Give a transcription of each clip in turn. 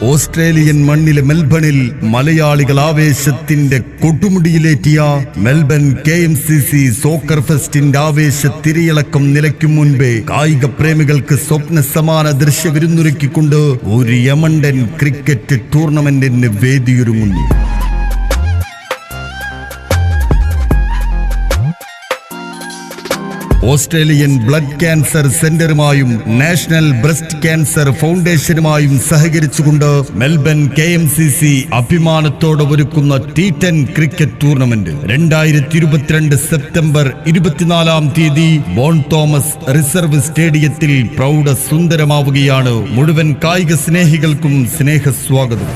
Australian മണ്ണിലെ മെൽബണിൽ മലയാളികൾ ആവേശത്തിന്റെ കൊടുമുടിയിലേറ്റിയ മെൽബൺ KMCC സോക്കർ ഫെസ്റ്റിന്റെ ആവേശ തിരയിളക്കം നിലയ്ക്കും മുൻപേ കായിക പ്രേമികൾക്ക് സ്വപ്ന സമാന ദൃശ്യവിരുന്നൊരുക്കിക്കൊണ്ട് ഒരു യമണ്ടൻ ക്രിക്കറ്റ് ടൂർണമെന്റിന് വേദിയൊരുങ്ങുന്നു. ഓസ്ട്രേലിയൻ ബ്ലഡ് ക്യാൻസർ സെന്ററുമായും നാഷണൽ ബ്രസ്റ്റ് ക്യാൻസർ ഫൗണ്ടേഷനുമായും സഹകരിച്ചുകൊണ്ട് മെൽബൺ KMCC അഭിമാനത്തോടെ ഒരുക്കുന്ന T10 cricket tournament 2022 September 24 Bon Thomas reserve സ്റ്റേഡിയത്തിൽ പ്രൗഢ സുന്ദരമാവുകയാണ്. മുഴുവൻ കായിക സ്നേഹികൾക്കും സ്നേഹസ്വാഗതം.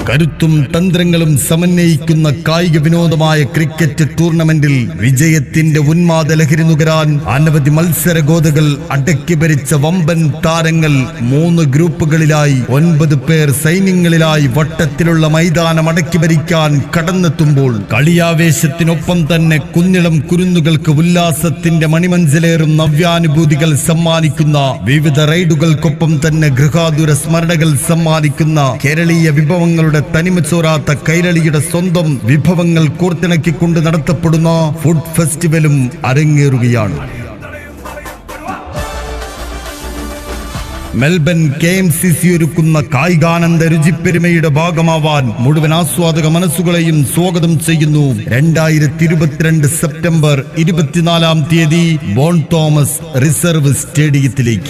കരുത്തും തന്ത്രങ്ങളും സമന്വയിക്കുന്ന കായിക വിനോദമായ ക്രിക്കറ്റ് ടൂർണമെന്റിൽ വിജയത്തിന്റെ ഉന്മാദ ലഹരി നുകരാൻ അനവധി മത്സര ഗോതകൾ അടക്കി ഭരിച്ച വമ്പൻ താരങ്ങൾ 3 ഗ്രൂപ്പുകളിലായി 9 പേർ സൈന്യങ്ങളിലായി വട്ടത്തിലുള്ള മൈതാനം അടക്കി ഭരിക്കാൻ കടന്നെത്തുമ്പോൾ കളിയാവേശത്തിനൊപ്പം തന്നെ കുന്നിളം കുരുന്നുകൾക്ക് ഉല്ലാസത്തിന്റെ മണിമഞ്ചലേറും നവ്യാനുഭൂതികൾ സമ്മാനിക്കുന്ന വിവിധ റൈഡുകൾക്കൊപ്പം തന്നെ ഗൃഹാതുര സ്മരണകൾ സമ്മാനിക്കുന്ന കേരളീയ വിഭവങ്ങളുടെ തനിമച്ചോരാത്ത കൈരളിയുടെ സ്വന്തം വിഭവങ്ങൾ കോർത്തിണക്കിക്കൊണ്ട് നടത്തപ്പെടുന്ന ഫുഡ് ഫെസ്റ്റിവലും അരങ്ങേറുകയാണ്. മെൽബൺ KMCC ഒരുക്കുന്ന കായികാനന്ദ രുചിപ്പെരുമയുടെ ഭാഗമാവാൻ മുഴുവൻ ആസ്വാദക മനസ്സുകളെയും സ്വാഗതം ചെയ്യുന്നു. 2022 സെപ്റ്റംബർ 24 ബോൺ തോമസ് റിസർവ് സ്റ്റേഡിയത്തിലേക്ക്.